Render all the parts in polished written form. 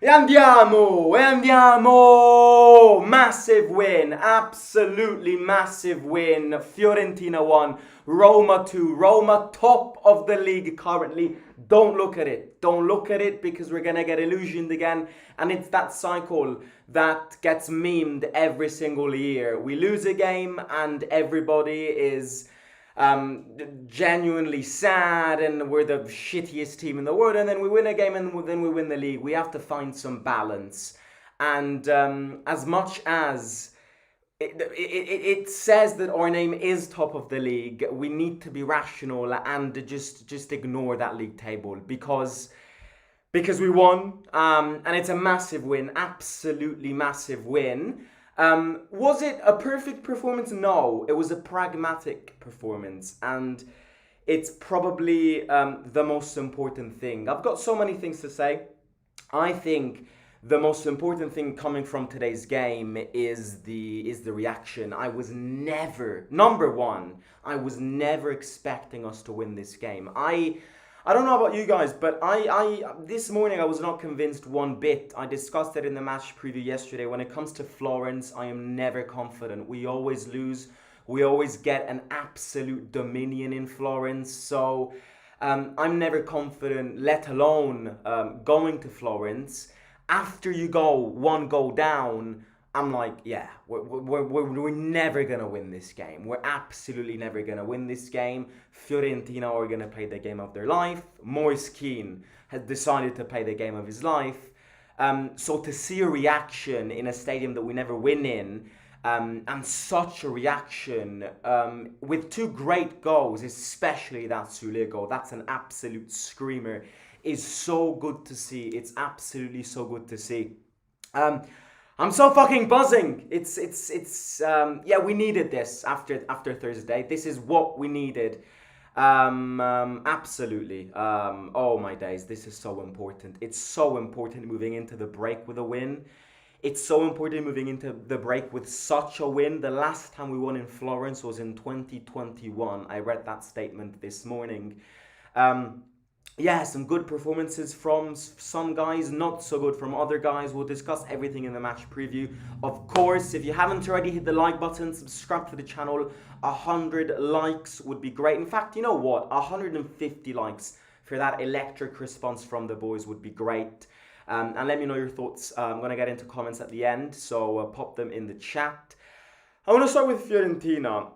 E andiamo! Massive win, absolutely massive win. Fiorentina 1, Roma 2. Roma top of the league currently. Don't look at it. Don't look at it because we're going to get illusioned again. And it's that cycle that gets memed every single year. We lose a game and everybody is genuinely sad and we're the shittiest team in the world, and then we win a game and then we win the league. We have to find some balance. And as much as it says that our name is top of the league, we need to be rational and just ignore that league table because we won, and it's a massive win, absolutely massive win. Was it a perfect performance? No, it was a pragmatic performance, and it's probably the most important thing. I've got so many things to say. I think the most important thing coming from today's game is the reaction. I was never, number one, I was never expecting us to win this game. I don't know about you guys, but I this morning I was not convinced one bit. I discussed it in the match preview yesterday. When it comes to Florence, I am never confident. We always lose. We always get an absolute dominion in Florence. So I'm never confident, let alone going to Florence. After you go one goal down, I'm like, yeah, we're never going to win this game. We're absolutely never going to win this game. Fiorentina are going to play the game of their life. Moise Kean has decided to play the game of his life. So to see a reaction in a stadium that we never win in, and such a reaction with two great goals, especially that Sule goal, that's an absolute screamer, is so good to see. It's absolutely so good to see. I'm so fucking buzzing. It's yeah, we needed this after Thursday. This is what we needed. Absolutely. Oh my days, this is so important. It's so important moving into the break with a win. It's so important moving into the break with such a win. The last time we won in Florence was in 2021. I read that statement this morning. Yeah, some good performances from some guys, not so good from other guys. We'll discuss everything in the match preview. Of course, if you haven't already, hit the like button, subscribe to the channel. 100 likes would be great. In fact, you know what? 150 likes for that electric response from the boys would be great. And let me know your thoughts. I'm going to get into comments at the end, so pop them in the chat. I want to start with Fiorentina.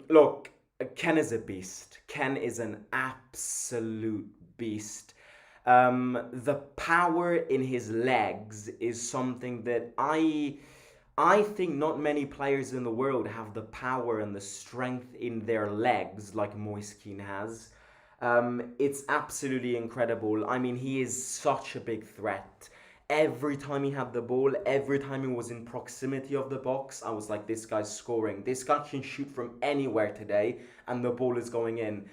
Look, Ken is a beast. Ken is an absolute beast. The power in his legs is something that I think not many players in the world have the power and the strength in their legs like Moise Kean has. It's absolutely incredible. I mean, he is such a big threat. Every time he had the ball, every time he was in proximity of the box, I was like, this guy's scoring. This guy can shoot from anywhere today, and the ball is going in.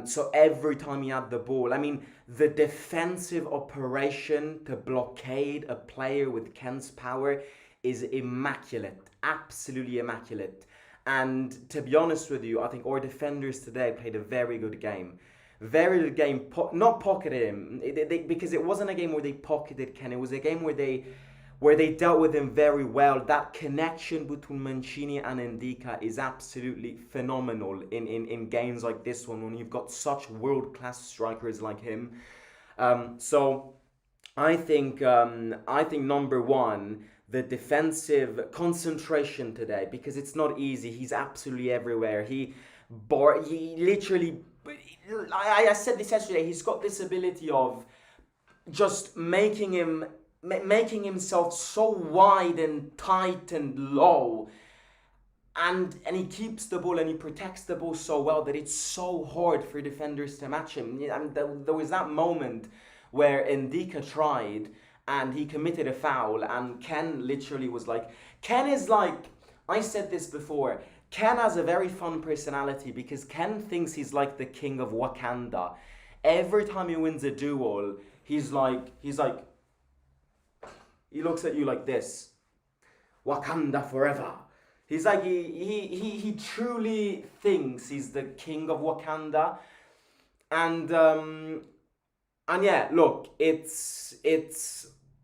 So every time he had the ball, I mean, the defensive operation to blockade a player with Ken's power is immaculate, absolutely immaculate. And to be honest with you, I think our defenders today played a very good game. Very good game, not pocketed him, because it wasn't a game where they pocketed Ken. It was a game where they dealt with him very well. That connection between Mancini and Ndika is absolutely phenomenal in games like this one when you've got such world-class strikers like him. So I think number one, the defensive concentration today, because it's not easy. He's absolutely everywhere. He literally. I said this yesterday. He's got this ability of just making himself so wide and tight and low, and he keeps the ball and he protects the ball so well that it's so hard for defenders to match him. And there was that moment where Ndika tried and he committed a foul, and Ken literally was like, Ken is like, I said this before, Ken has a very fun personality because Ken thinks he's like the king of Wakanda. Every time he wins a duel, he's like, he looks at you like this. Wakanda forever. He's like, he truly thinks he's the king of Wakanda. And yeah, look, it's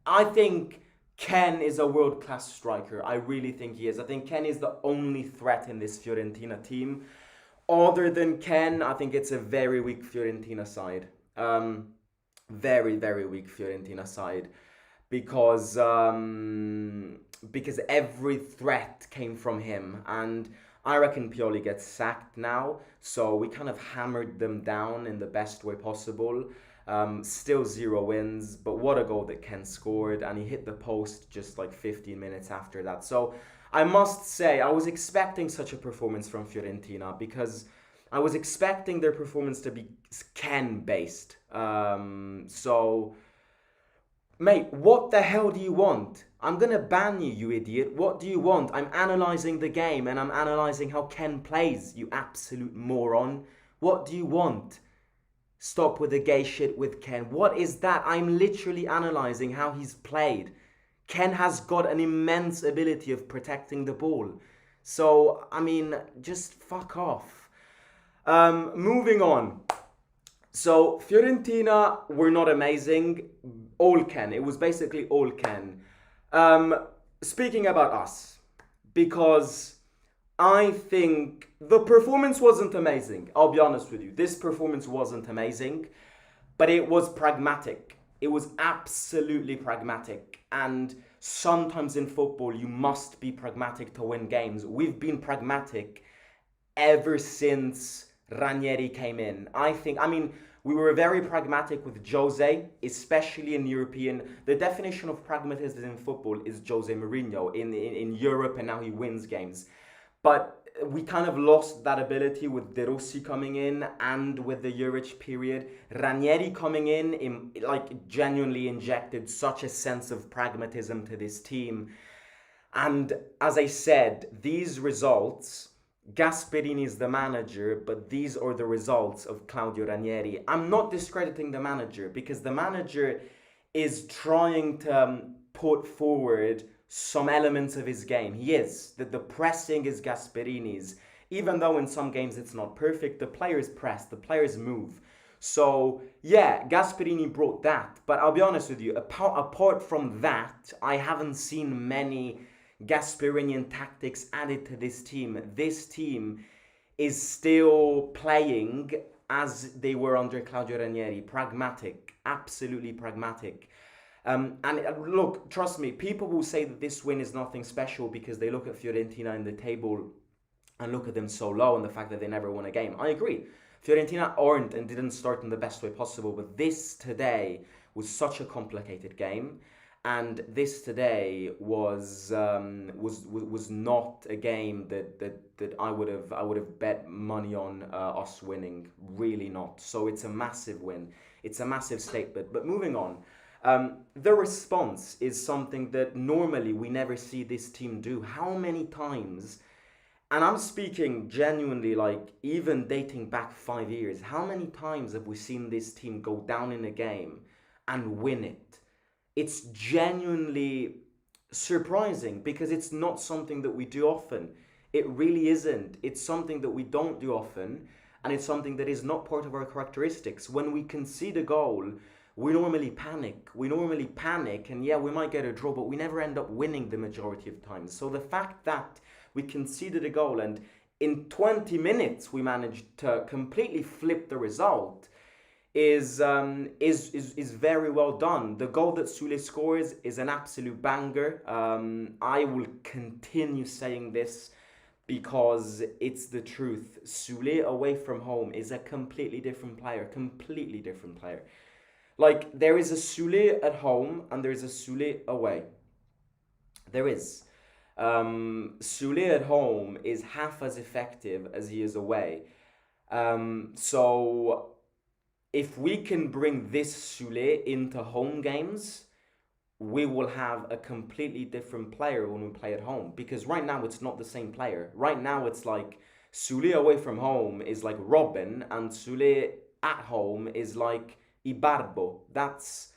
I think Ken is a world class striker. I really think he is. I think Ken is the only threat in this Fiorentina team. Other than Ken, I think it's a very weak Fiorentina side. Very, very weak Fiorentina side because because every threat came from him, and I reckon Pioli gets sacked now. So we kind of hammered them down in the best way possible. Still 0 wins, but what a goal that Ken scored, and he hit the post just like 15 minutes after that. So I must say, I was expecting such a performance from Fiorentina because I was expecting their performance to be Ken based. Mate, what the hell do you want? I'm gonna ban you, you idiot. What do you want? I'm analysing the game and I'm analysing how Ken plays, you absolute moron. What do you want? Stop with the gay shit with Ken. What is that? I'm literally analysing how he's played. Ken has got an immense ability of protecting the ball. So, I mean, just fuck off. Moving on. So Fiorentina were not amazing. All Ken. It was basically all Ken. Um, Speaking about us, because I think the performance wasn't amazing. I'll be honest with you. This performance wasn't amazing, but it was pragmatic. It was absolutely pragmatic. And sometimes in football, you must be pragmatic to win games. We've been pragmatic ever since Ranieri came in. I mean, we were very pragmatic with Jose, especially in European. The definition of pragmatism in football is Jose Mourinho in Europe, and now he wins games. But we kind of lost that ability with De Rossi coming in and with the Juric period. Ranieri coming in like genuinely injected such a sense of pragmatism to this team. And as I said, these results, Gasperini is the manager, but these are the results of Claudio Ranieri. I'm not discrediting the manager because the manager is trying to put forward some elements of his game. He is. The pressing is Gasperini's. Even though in some games it's not perfect, the players press, the players move. So, yeah, Gasperini brought that. But I'll be honest with you, apart from that, I haven't seen many Gasperinian tactics added to this team. This team is still playing as they were under Claudio Ranieri. Pragmatic, absolutely pragmatic. Look, trust me, people will say that this win is nothing special because they look at Fiorentina in the table and look at them so low and the fact that they never won a game. I agree. Fiorentina aren't and didn't start in the best way possible, but this today was such a complicated game. And this today was not a game that I would have bet money on us winning. Really not. So it's a massive win. It's a massive statement. But moving on, the response is something that normally we never see this team do. How many times? And I'm speaking genuinely, like even dating back 5 years. How many times have we seen this team go down in a game and win it? It's genuinely surprising because it's not something that we do often. It really isn't. It's something that we don't do often, and it's something that is not part of our characteristics. When we concede a goal, we normally panic. And yeah, we might get a draw, but we never end up winning the majority of times. So the fact that we conceded a goal and in 20 minutes we managed to completely flip the result is very well done. The goal that Sule scores is an absolute banger. I will continue saying this because it's the truth. Sule away from home is a completely different player. Like, there is a Sule at home and there is a Sule away. There is. Sule at home is half as effective as he is away. So if we can bring this Sule into home games, we will have a completely different player when we play at home. Because right now it's not the same player. Right now it's like Sule away from home is like Robin, and Sule at home is like Ibarbo. That's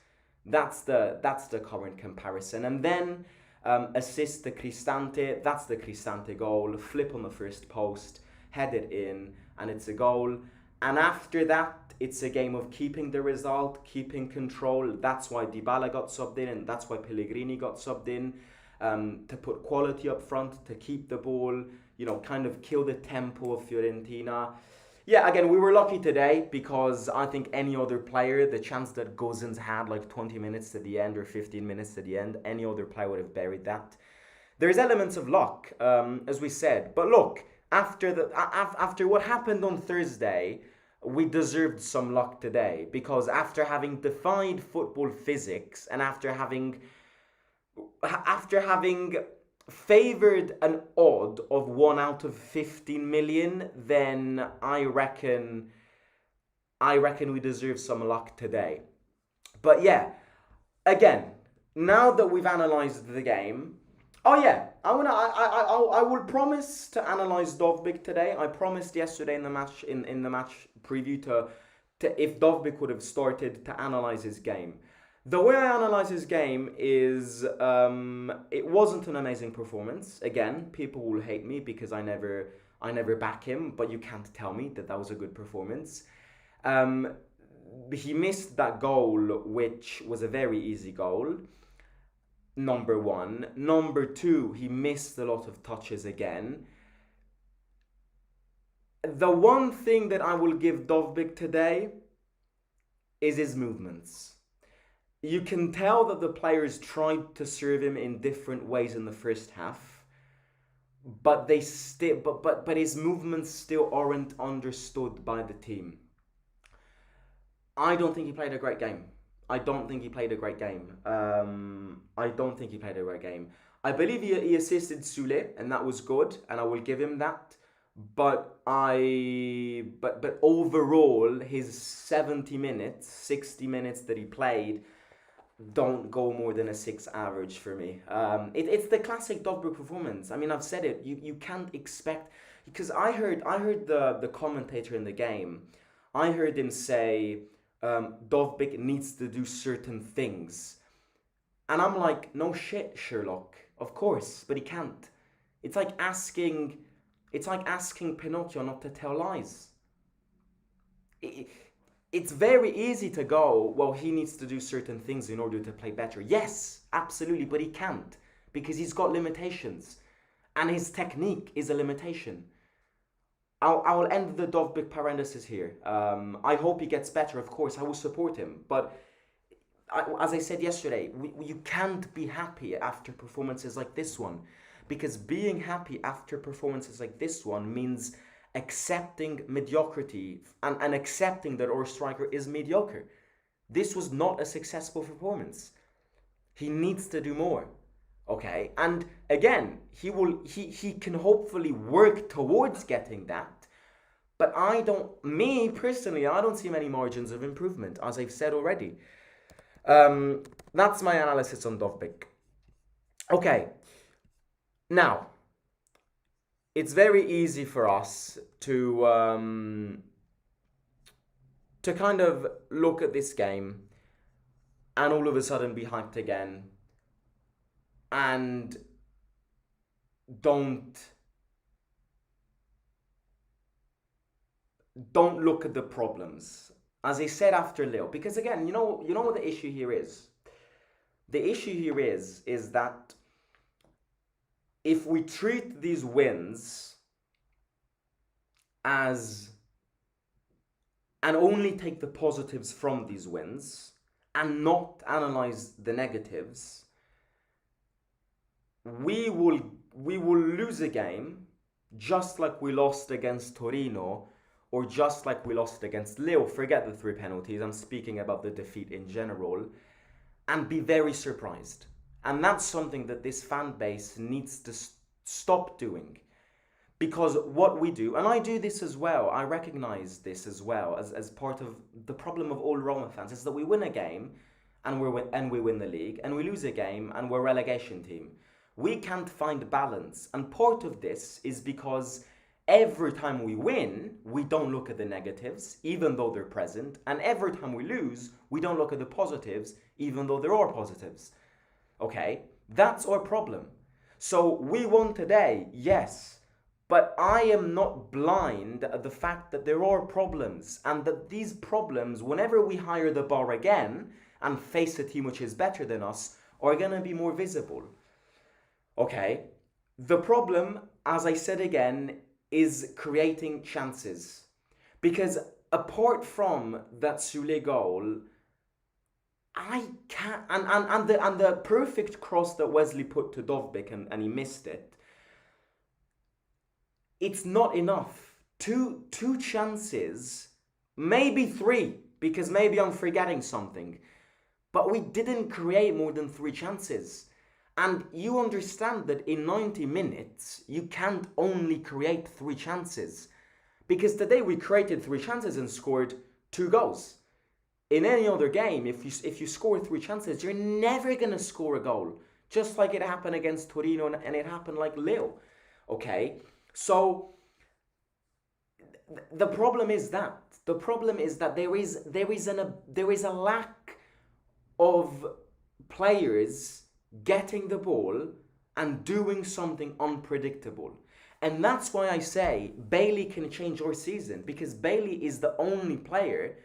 the current comparison. And then assist the Cristante. That's the Cristante goal. Flip on the first post, head it in, and it's a goal. And after that, it's a game of keeping the result, keeping control. That's why Dybala got subbed in, and that's why Pellegrini got subbed in, to put quality up front, to keep the ball, kind of kill the tempo of Fiorentina. Yeah, again, we were lucky today because I think any other player, the chance that Gozens had like 20 minutes to the end or 15 minutes to the end, any other player would have buried that. There's elements of luck, as we said. But look, after what happened on Thursday, we deserved some luck today because after having defied football physics and after having favored an odd of 1 out of 15 million, then I reckon we deserve some luck today. But yeah, again, now that we've analysed the game, oh yeah, I will promise to analyse Dovbyk today. I promised yesterday in the match preview to if Dovbyk would have started, to analyse his game. The way I analyse his game is it wasn't an amazing performance. Again, people will hate me because I never back him, but you can't tell me that was a good performance. He missed that goal, which was a very easy goal. Number one. Number two, he missed a lot of touches again. The one thing that I will give Dovbyk today is his movements. You can tell that the players tried to serve him in different ways in the first half, but his movements still aren't understood by the team. I don't think he played a great game. I believe I believe he assisted Sule, and that was good, and I will give him that. But overall, his 70 minutes, 60 minutes that he played don't go more than a 6 average for me. It's the classic Dovbyk performance. I mean, I've said it. You can't expect, because I heard the commentator in the game. I heard him say Dovbyk needs to do certain things, and I'm like, no shit, Sherlock. Of course, but he can't. It's like asking Pinocchio not to tell lies. It's very easy to go, well, he needs to do certain things in order to play better. Yes, absolutely, but he can't because he's got limitations. And his technique is a limitation. I'll end the Dovbyk parenthesis here. I hope he gets better, of course. I will support him. But as I said yesterday, you can't be happy after performances like this one. Because being happy after performances like this one means accepting mediocrity and accepting that our striker is mediocre. This was not a successful performance. He needs to do more. Okay, and again, he can hopefully work towards getting that. But me personally, I don't see many margins of improvement, as I've said already. That's my analysis on Dovbyk. Okay, now, it's very easy for us to kind of look at this game and all of a sudden be hyped again and don't look at the problems. As I said after Lille, because again, you know what the issue here is? The issue here is that if we treat these wins as, and only take the positives from these wins and not analyze the negatives, we will lose a game just like we lost against Torino or just like we lost against Lille. Forget the 3 penalties, I'm speaking about the defeat in general, and be very surprised. And that's something that this fan base needs to stop doing. Because what we do, and I do this as well, I recognize this as well, as part of the problem of all Roma fans, is that we win a game and we win the league, and we lose a game and we're a relegation team. We can't find balance. And part of this is because every time we win, we don't look at the negatives, even though they're present. And every time we lose, we don't look at the positives, even though there are positives. Okay, that's our problem. So we won today, yes, But I am not blind at the fact that there are problems, and that these problems, whenever we hire the bar again and face a team which is better than us, are going to be more visible. Okay? The problem, as I said again, is creating chances. Because apart from that Sule goal, I can't. And the perfect cross that Wesley put to Dovbyk and he missed it, it's not enough. Two chances, maybe three, because maybe I'm forgetting something. But we didn't create more than three chances. And you understand that in 90 minutes, you can't only create three chances. Because today we created three chances and scored two goals. In any other game, if you score three chances, you're never going to score a goal. Just like it happened against Torino and it happened like Lille. Okay? So the problem is that there is a lack of players getting the ball and doing something unpredictable. And that's why I say Bailey can change our season, because Bailey is the only player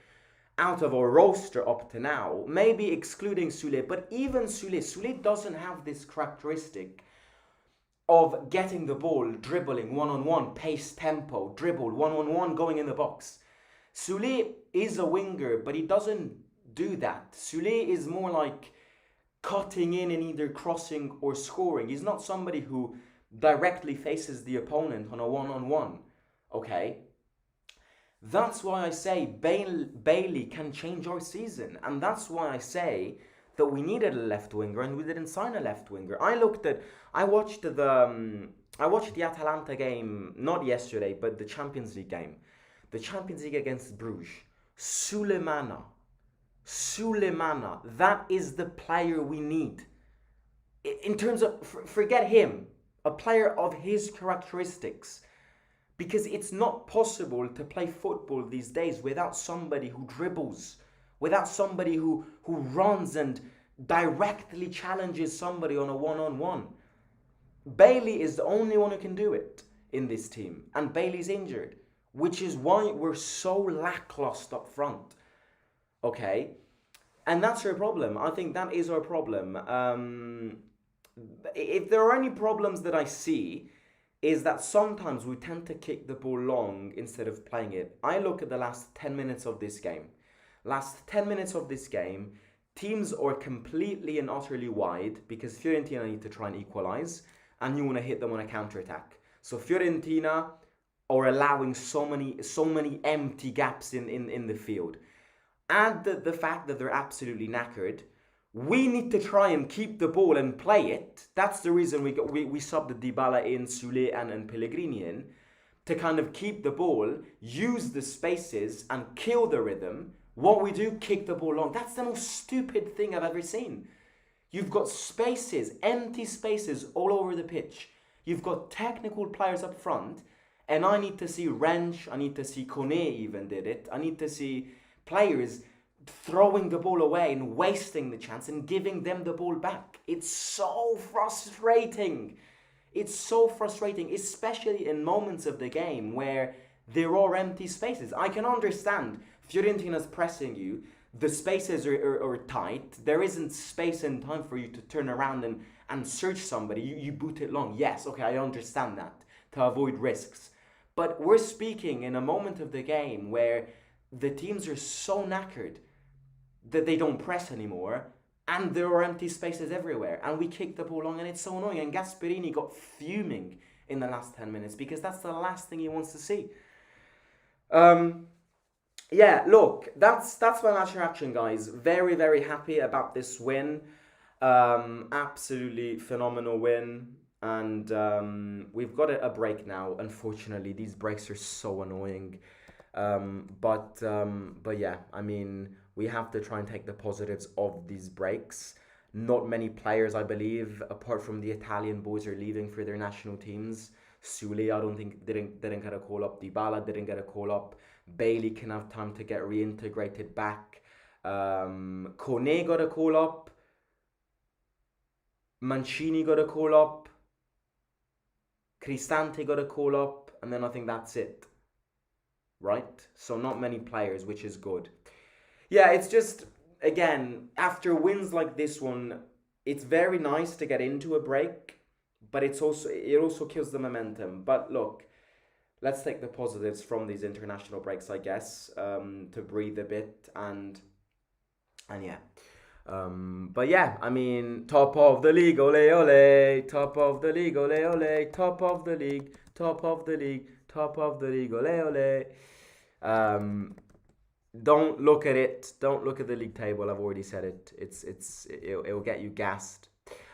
out of our roster up to now, maybe excluding Sule, but even Sule doesn't have this characteristic of getting the ball, dribbling one-on-one, pace, tempo, dribble, one-on-one, going in the box. Sule is a winger, but he doesn't do that. Sule is more like cutting in and either crossing or scoring. He's not somebody who directly faces the opponent on a one-on-one. Okay? That's why I say Bailey can change our season. And that's why I say that we needed a left winger and we didn't sign a left winger. I watched the Atalanta game, not yesterday, but the Champions League game. The Champions League against Bruges. Sulemana, that is the player we need. In terms of, forget him, a player of his characteristics. Because it's not possible to play football these days without somebody who dribbles, without somebody who runs and directly challenges somebody on a one-on-one. Bailey is the only one who can do it in this team. And Bailey's injured, which is why we're so lackluster up front. Okay? And that's our problem. I think that is our problem. If there are any problems that I see, is that sometimes we tend to kick the ball long instead of playing it. I look at the last 10 minutes of this game. Last 10 minutes of this game, teams are completely and utterly wide because Fiorentina need to try and equalise and you want to hit them on a counter-attack. So Fiorentina are allowing so many empty gaps in the field. Add the fact that they're absolutely knackered. We need to try and keep the ball and play it. That's the reason we subbed the Dybala in, Sule and Pellegrini in, to kind of keep the ball, use the spaces and kill the rhythm. What we do, kick the ball long. That's the most stupid thing I've ever seen. You've got spaces, empty spaces all over the pitch. You've got technical players up front, and I need to see Wrench, I need to see Kone even did it. I need to see players throwing the ball away and wasting the chance and giving them the ball back. It's so frustrating. It's so frustrating, especially in moments of the game where there are empty spaces. I can understand Fiorentina's pressing you. The spaces are tight. There isn't space and time for you to turn around and search somebody. You boot it long. Yes, okay, I understand that, to avoid risks. But we're speaking in a moment of the game where the teams are so knackered that they don't press anymore, and there are empty spaces everywhere, and we kick the ball long, and it's so annoying. And Gasperini got fuming in the last 10 minutes because that's the last thing he wants to see. Yeah, look, that's my match reaction, guys. Very, very happy about this win. Absolutely phenomenal win, and we've got a break now. Unfortunately, these breaks are so annoying. But yeah, I mean, we have to try and take the positives of these breaks. Not many players, I believe, apart from the Italian boys, are leaving for their national teams. Sule, I don't think, didn't get a call up. Dybala didn't get a call up. Bailey can have time to get reintegrated back. Kone got a call up. Mancini got a call up. Cristante got a call up, and then I think that's it, right? So not many players, which is good. Yeah, it's just, again, after wins like this one, it's very nice to get into a break, but it also kills the momentum. But look, let's take the positives from these international breaks, I guess, to breathe a bit and yeah. But yeah, I mean, top of the league, ole ole, top of the league, ole ole, top of the league, top of the league, top of the league, ole ole. Um, don't look at it. Don't look at the league table. I've already said it. It'll get you gassed.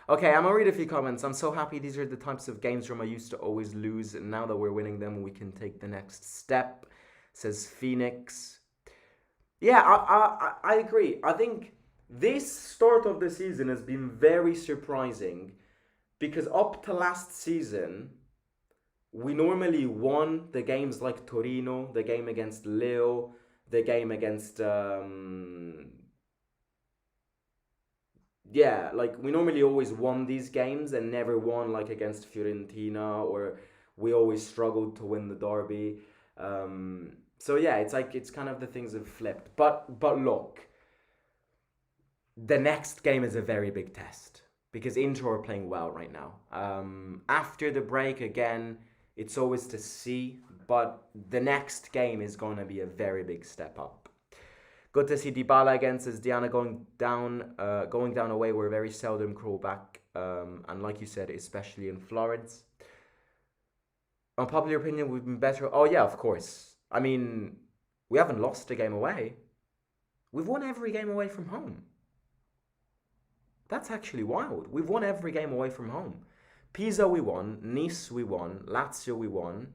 Okay, I'm gonna read a few comments. I'm so happy these are the types of games Roma used to always lose, and now that we're winning them, we can take the next step. Says Phoenix. Yeah, I agree. I think this start of the season has been very surprising because up to last season, we normally won the games like Torino, the game against Leo, the game against yeah, like we normally always won these games and never won like against Fiorentina, or we always struggled to win the derby. So yeah, it's like it's kind of the things have flipped. But look, the next game is a very big test because Inter are playing well right now. After the break again, it's always to see, but the next game is going to be a very big step up. Good to see Dybala again, says Diana, going down away. We're very seldom crawl back, and like you said, especially in Florence. Unpopular opinion, we've been better. Oh yeah, of course. I mean, we haven't lost a game away. We've won every game away from home. That's actually wild. We've won every game away from home. Pisa we won, Nice we won, Lazio we won,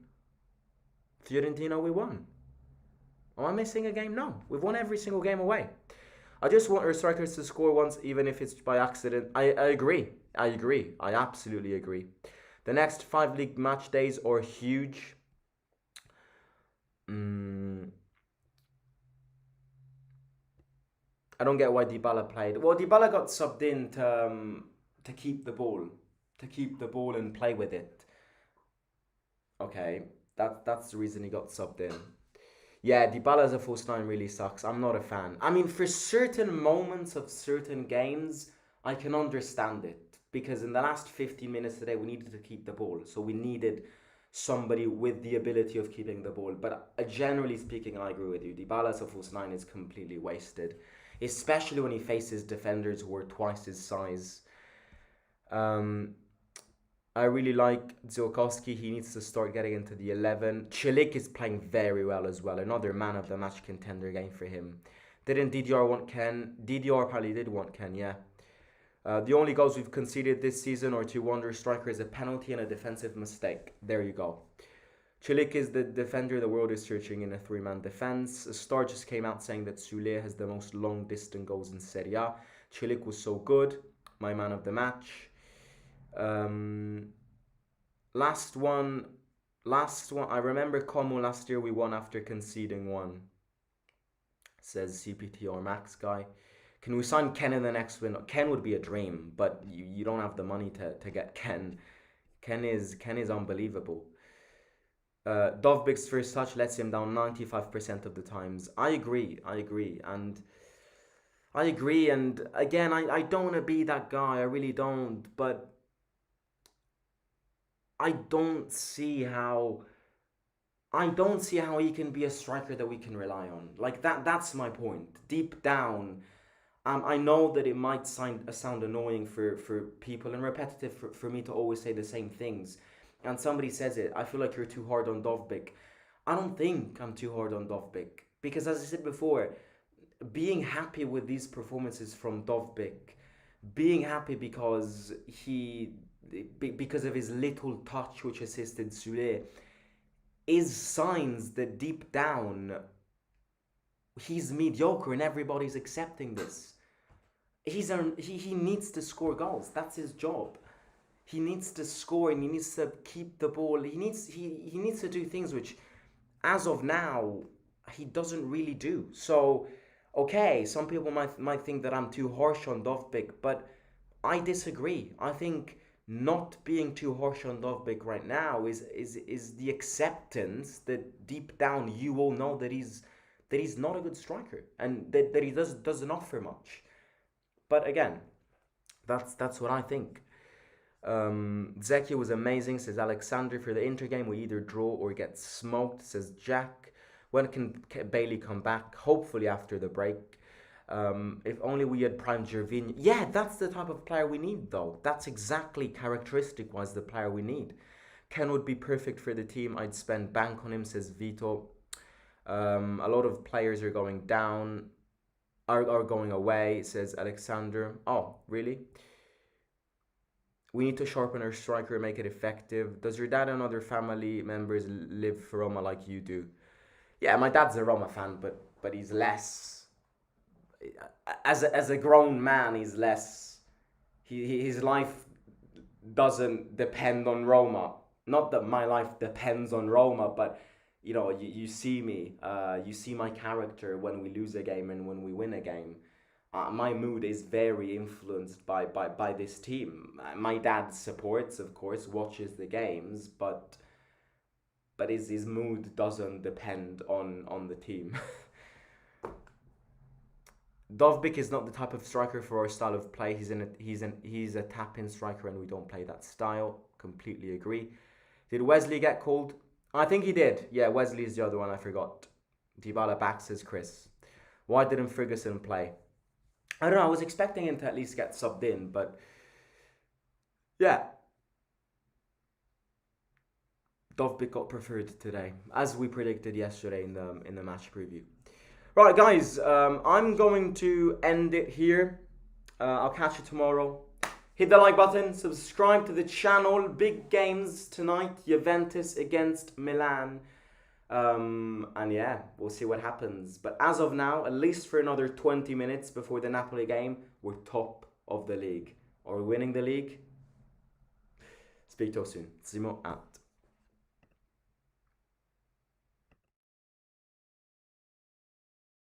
Fiorentina we won. Am I missing a game? No. We've won every single game away. I just want our strikers to score once, even if it's by accident. I agree. I agree. I absolutely agree. The next 5 league match days are huge. I don't get why Dybala played. Well, Dybala got subbed in to keep the ball. To keep the ball and play with it. Okay. That's the reason he got subbed in. Yeah, Dybala as a false nine really sucks. I'm not a fan. I mean, for certain moments of certain games, I can understand it. Because in the last 15 minutes today, we needed to keep the ball. So we needed somebody with the ability of keeping the ball. But generally speaking, I agree with you. Dybala as a false nine is completely wasted. Especially when he faces defenders who are twice his size. I really like Ziolkowski. He needs to start getting into the 11. Chilik is playing very well as well. Another man of the match contender game for him. Didn't DDR want Ken? DDR probably did want Ken, yeah. The only goals we've conceded this season are to Wonder Strikers, a penalty and a defensive mistake. There you go. Chilik is the defender the world is searching in a 3-man defense. A star just came out saying that Sule has the most long-distance goals in Serie A. Chilik was so good. My man of the match. Last one. I remember Como last year we won after conceding one. Says CPTR Max guy. Can we sign Ken in the next win? Ken would be a dream, but you don't have the money to get Ken. Ken is unbelievable. Dovbyk's first touch lets him down 95% of the times. I agree, and again, I don't want to be that guy. I really don't, but I don't see how he can be a striker that we can rely on. Like that's my point. Deep down, I know that it might sound annoying for people and repetitive for me to always say the same things. And somebody says it, I feel like you're too hard on Dovbyk. I don't think I'm too hard on Dovbyk. Because as I said before, being happy with these performances from Dovbyk, being happy because of his little touch which assisted Sule, is signs that deep down he's mediocre and everybody's accepting this. He needs to score goals. That's his job. He needs to score and he needs to keep the ball. He needs to do things which, as of now, he doesn't really do. So, okay, some people might think that I'm too harsh on Dovbyk, but I disagree. I think not being too harsh on Dovbyk right now is the acceptance that deep down you all know that he's not a good striker and that he doesn't offer much. But again, that's what I think. Zeki was amazing, says Alexander. For the Inter game, we either draw or get smoked, says Jack. When can Bailey come back? Hopefully after the break. If only we had primed Gervinho. Yeah, that's the type of player we need, though. That's exactly characteristic-wise the player we need. Ken would be perfect for the team. I'd spend bank on him, says Vito. A lot of players are going down, are going away, says Alexander. Oh, really? We need to sharpen our striker and make it effective. Does your dad and other family members live for Roma like you do? Yeah, my dad's a Roma fan, but he's less. As a grown man, he's less. His life doesn't depend on Roma. Not that my life depends on Roma, but you know, you see me. You see my character when we lose a game and when we win a game. My mood is very influenced by this team. My dad supports, of course, watches the games, but his mood doesn't depend on the team. Dovbyk is not the type of striker for our style of play. He's a tap-in striker, and we don't play that style. Completely agree. Did Wesley get called? I think he did. Yeah, Wesley is the other one I forgot. Dybala back, says Chris. Why didn't Ferguson play? I don't know, I was expecting him to at least get subbed in, but yeah. Dovbyk got preferred today, as we predicted yesterday in the match preview. Right, guys, I'm going to end it here. I'll catch you tomorrow. Hit the like button, subscribe to the channel. Big games tonight, Juventus against Milan. And yeah, we'll see what happens. But as of now, at least for another 20 minutes before the Napoli game, we're top of the league. Are we winning the league? Speak to you soon. Simo out.